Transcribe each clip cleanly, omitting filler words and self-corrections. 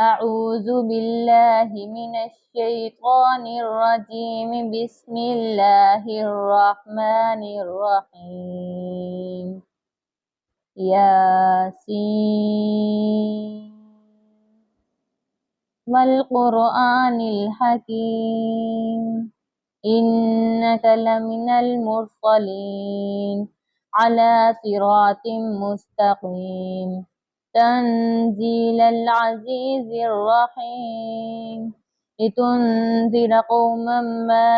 أعوذ بالله من الشيطان الرجيم. بسم الله الرحمن الرحيم. ياسين والقرآن الحكيم إنك لمن المرسلين على صراط مستقيم تنزيل العزيز الرحيم لتنذر قوما ما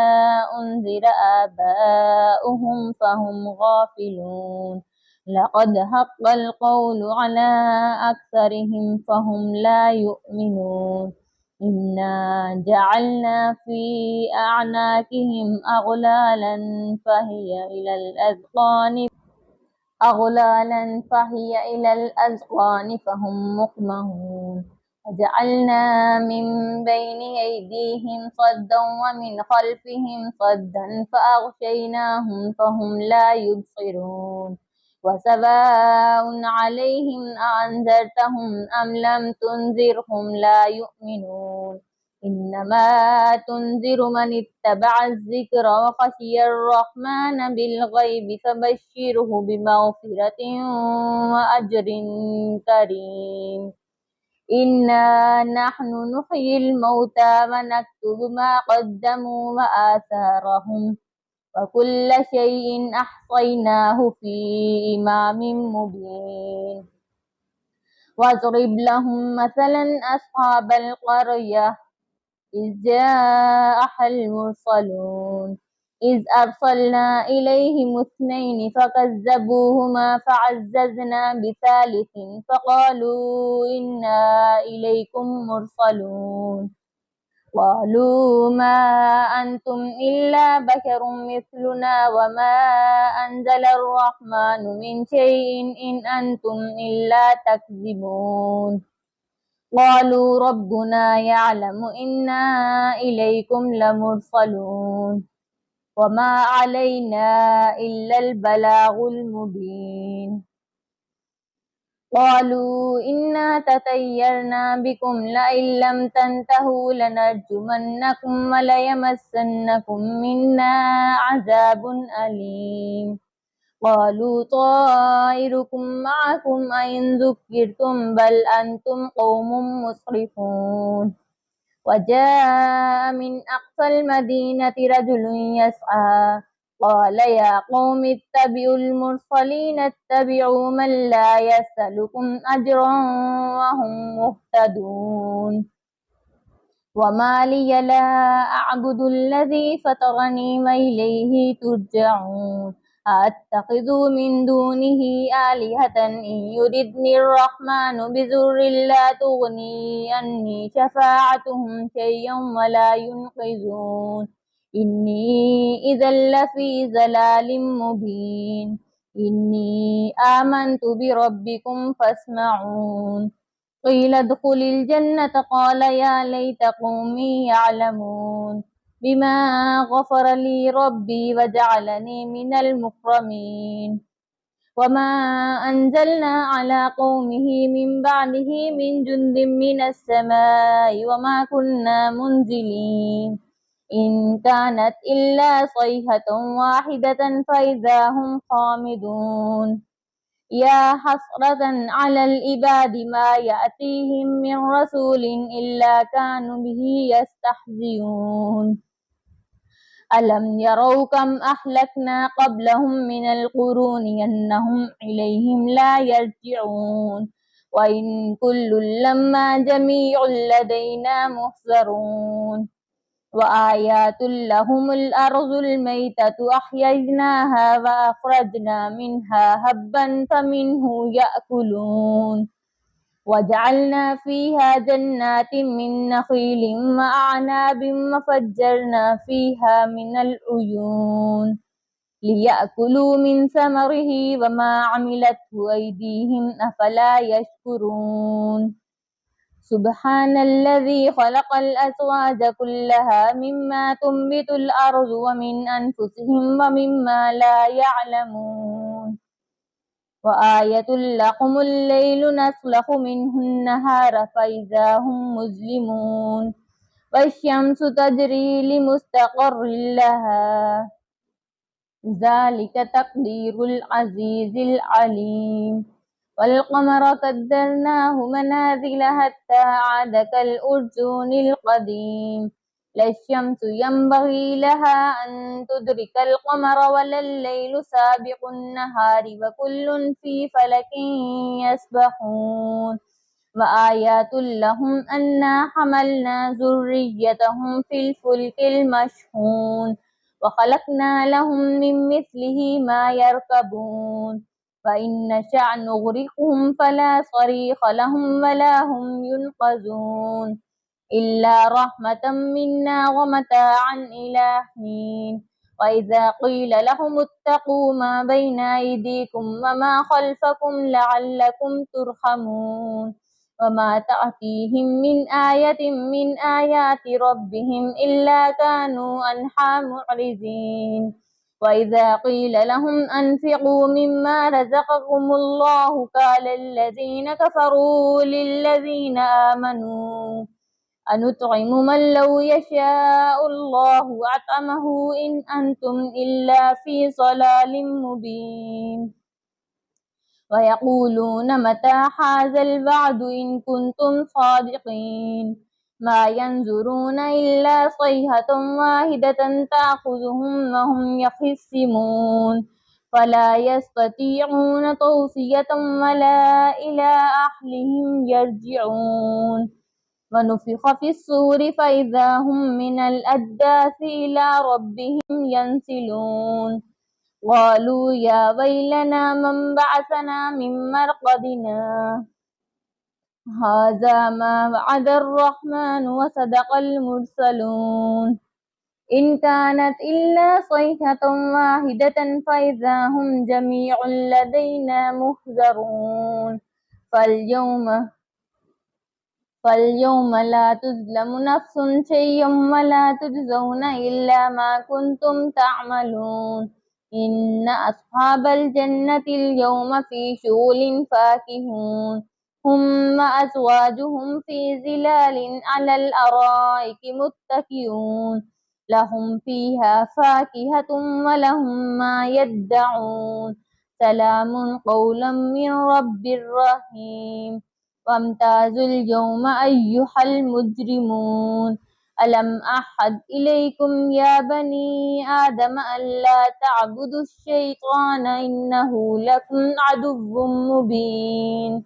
أنذر آباؤهم فهم غافلون لقد حق القول على أكثرهم فهم لا يؤمنون إنا جعلنا في أعناقهم أغلالا فهي إلى الأذقان فهم مقمحون وجعلنا من بين أيديهم صدا ومن خلفهم صدا فأغشيناهم فهم لا يبصرون وسواء عليهم أأنذرتهم أم لم تنذرهم لا يؤمنون إنما تنذر من اتبع الذكر وخشي الرحمن بالغيب فبشره بمغفرة وأجر كريم. إنا نحن نحيي الموتى ونكتب ما قدموا وآثارهم وكل شيء أحصيناه في إمام مبين. واضرب لهم مثلا أصحاب القرية إذ جاءها المرسلون إذ أرسلنا إليهم اثنين فكذبوهما فعززنا بثالث فقالوا إنا إليكم مرسلون قالوا ما أنتم إلا بشر مثلنا وما أنزل الرحمن من شيء إن أنتم إلا تكذبون قالوا ربنا يعلم إنا إليكم لمرسلون وما علينا إلا البلاغ المبين. قالوا إنا تطيرنا بكم لئن لم تنتهوا لنرجمنكم وليمسنكم منا عذاب أليم. قالوا طائركم معكم أئن ذكرتم بل أنتم قوم مسرفون. وجاء من أقصى المدينة رجل يسعى قال يا قوم اتبعوا المرسلين اتبعوا من لا يسألكم أجرا وهم مهتدون. وما لي لا أعبد الذي فطرني وإليه ترجعون. أتخذ من دونه آلهة إن يردني الرحمن بضر لا تغني عني شفاعتهم شيئا ولا ينقذون. إني إذا لفي ضلال مبين. إني آمنت بربكم فاسمعون. قيل ادخل الجنة قال يا ليت قومي يعلمون بما غفر لي ربي وجعلني من المكرمين. وما أنزلنا على قومه من بعده من جند من السماء وما كنا منزلين إن كانت إلا صيحة واحدة فإذا هم خامدون. يا حسرة على العباد ما يأتيهم من رسول إلا كانوا به يستهزئون. ألم يروا كم أهلكنا قبلهم من القرون أنهم إليهم لا يرجعون. وإن كل لما جميع لدينا محضرون. وآيات لهم الأرض الميتة أحييناها وأخرجنا منها هبا فمنه يأكلون. وجعلنا فيها جنات من نخيل وأعناب وفجرنا فيها من العيون ليأكلوا من ثمره وما عملته أيديهم أفلا يشكرون. سبحان الذي خلق الأزواج كلها مما تنبت الأرض ومن أنفسهم ومما لا يعلمون. وآية لكم الليل نسلخ منه النهار فإذا هم مظلمون والشمس تجري لمستقر لها ذلك تقدير العزيز العليم والقمر قدرناه منازل حتى عاد كالأرجون القديم لا الشمس ينبغي لها أن تدرك القمر ولا الليل سابق النهار وكل في فلك يسبحون وآيات لهم أنا حملنا ذريتهم في الفلك المشحون وخلقنا لهم من مثله ما يركبون فإن نشأ نغرقهم فلا صريخ لهم ولا هم ينقذون إلا رحمة منا ومتاعا إلى حين وإذا قيل لهم اتقوا ما بين أيديكم وما خلفكم لعلكم ترحمون وما تأتيهم من آية من آيات ربهم إلا كانوا عنها معرضين وإذا قيل لهم أنفقوا مما رزقكم الله قال الذين كفروا للذين آمنوا أنطعم من لو يشاء الله أطعمه إن أنتم إلا في ضلال مبين ويقولون متى هذا الوعد إن كنتم صادقين ما ينظرون إلا صيحة واحدة تأخذهم وهم يخصمون فلا يستطيعون توصية ولا إلى أهلهم يرجعون ونفخ في الصور فإذا هم من الأجداث إلى ربهم ينسلون قالوا يا ويلنا من بعثنا من مرقدنا هذا ما وعد الرحمن وصدق المرسلون إن كانت إلا صيحة واحدة فإذا هم جميع لدينا محضرون فاليوم لا تظلم نفس شيئا ولا تجزون إلا ما كنتم تعملون إن أصحاب الجنة اليوم في شغل فاكهون هم وأزواجهم في ظلال على الأرائك متكئون لهم فيها فاكهة ولهم ما يدعون سلام قولا من رب رحيم وامتازوا اليوم أيها المجرمون ألم أحد إليكم يا بني آدم ألا تعبدوا الشيطان إنه لكم عدو مبين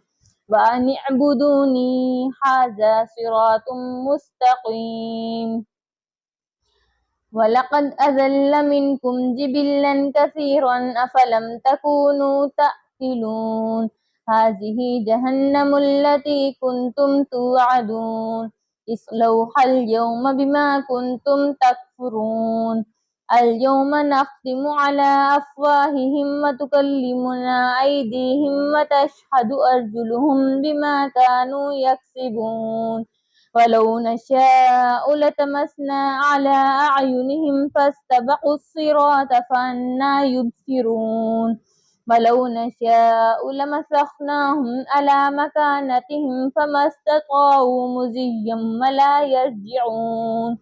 وأن اعبدوني هذا صراط مستقيم ولقد أذل منكم جبلا كثيرا أفلم تكونوا تأكلون هذه جهنم التي كنتم توعدون اصلوها اليوم بما كنتم تكفرون اليوم نختم على أفواههم وتكلمنا أيديهم وتشهد أرجلهم بما كانوا يكسبون ولو نشاء لتمسنا على أعينهم فاستبقوا الصراط فأنى يبصرون ولو نشاء لمسخناهم على مكانتهم فما استطاعوا مزيا ولا يرجعون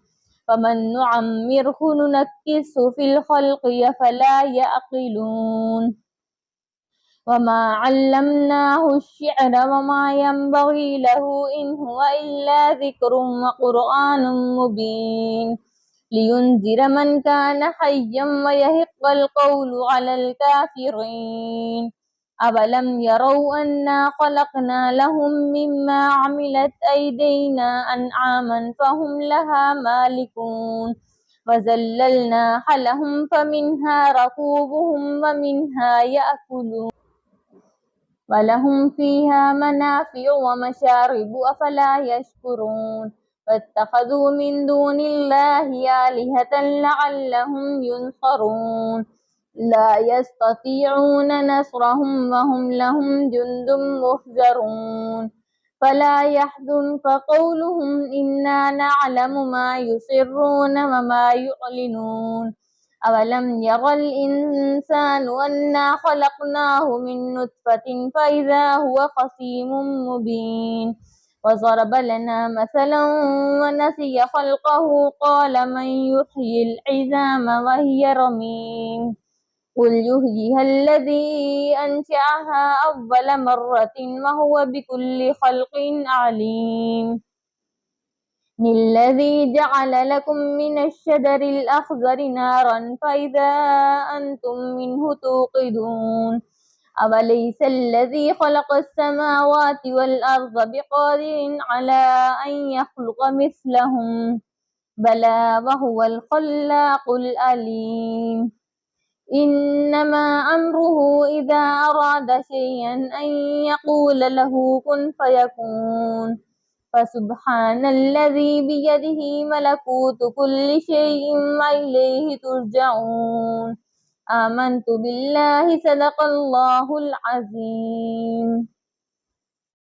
فمن نعمره ننكسه في الخلق فلا يعقلون وما علمناه الشعر وما ينبغي له إن هو إلا ذكر وقرآن مبين لينذر من كان حيا ويحق القول على الكافرين أولم يروا أنا خلقنا لهم مما عملت أيدينا أنعاما فهم لها مالكون وذللناها لهم فمنها ركوبهم ومنها يأكلون ولهم فيها منافع ومشارب أفلا يشكرون فاتخذوا من دون الله آلهة لعلهم ينصرون لا يستطيعون نصرهم وهم لهم جند محضرون فلا يحزنك قولهم إنا نعلم ما يسرون وما يعلنون أولم ير الإنسان أنا خلقناه من نطفة فإذا هو خصيم مبين وضرب لنا مثلا ونسي خلقه قال من يحيي العظام وهي رميم قل يحييها الذي أنشأها أول مرة وهو بكل خلق عليم الذي جعل لكم من الشجر الأخضر نارا فإذا أنتم منه توقدون أوليس الذي خلق السماوات والأرض بقادر على أن يخلق مثلهم بلى وهو الخلاق العليم إنما أمره إذا أراد شيئا أن يقول له كن فيكون فسبحان الذي بيده ملكوت كل شيء وإليه ترجعون آمنت بالله صدق الله العظيم